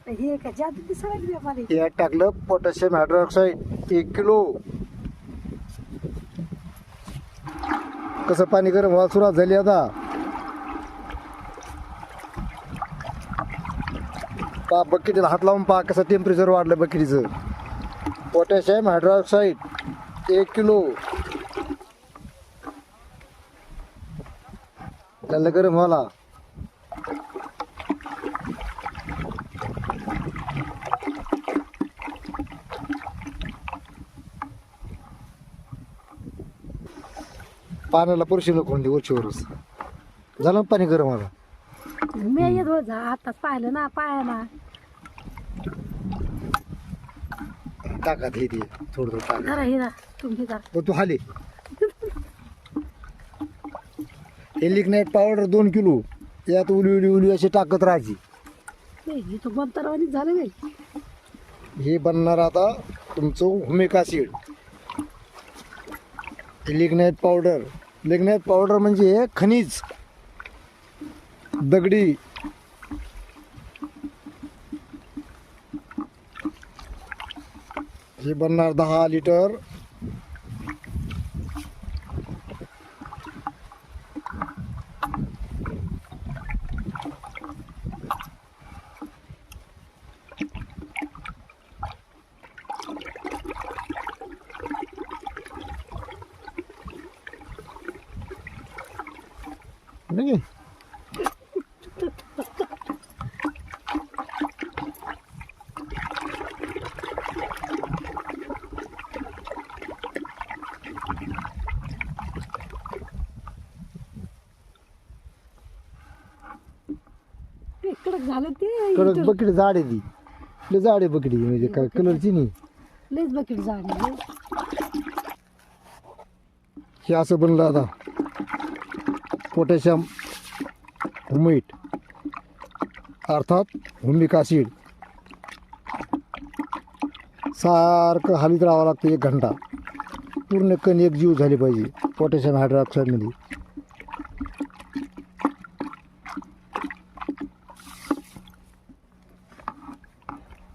हे का जादू दिसायला मला. यात टाकलं पोटॅशियम हायड्रॉक्साईड 1 किलो. कसं पाणी गरम व्हायला सुरुवात झाली आता. पा बकेटीला हात लावून पहा कसं टेम्परेचर वाढलं बकेटीचं. Potassium hydroxide 1 kilo. त्याला गरम व्हायला. पाण्याला पुरशी नको म्हणजे वरचीवरच झालं ना पाणी गरम व्हायला. मी येत होत आताच पाहिलं ना पायाला. टाकात हे ते थोडं थोडं टाक. जरा हिरा तुम्ही जरा. मग तू हाले. हे लिग्नाईट पावडर 2 किलो. यात उली अशी टाकत राहायची. हे तो बंतरवानी झालं नाही. हे बनणार आता तुमचं humic acid. Lignite powder. Lignite powder म्हणजे खनिज दगडी. हे बनणार 10 लिटर. नाही कडक झालं ते. कडक बकेट जाड आहे ती. लय जाड आहे बकेटी म्हणजे काय कलरची नाही. लयच बकेट झाली. हे असं बनलं आता पोटॅशियम हुमिक अर्थात हुमिक ॲसिड. सारखं हलवीत राहावं लागतं 1 घंटा. पूर्ण कण एक जीव झाली पाहिजे पोटॅशियम हायड्रॉक्साईडमध्ये.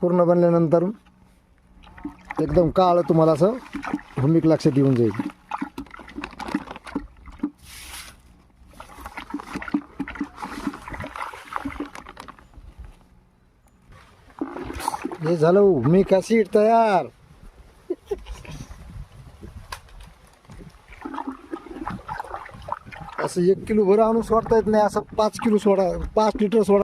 पूर्ण बनल्यानंतर एकदम काळं तुम्हाला असं हुमिक लक्षात येऊन जाईल. हे झालं हुमिक ॲसिड तयार. असं 1 किलो भर आणून सोडता येत नाही. असं 5 किलो सोडा, 5 लिटर सोडा.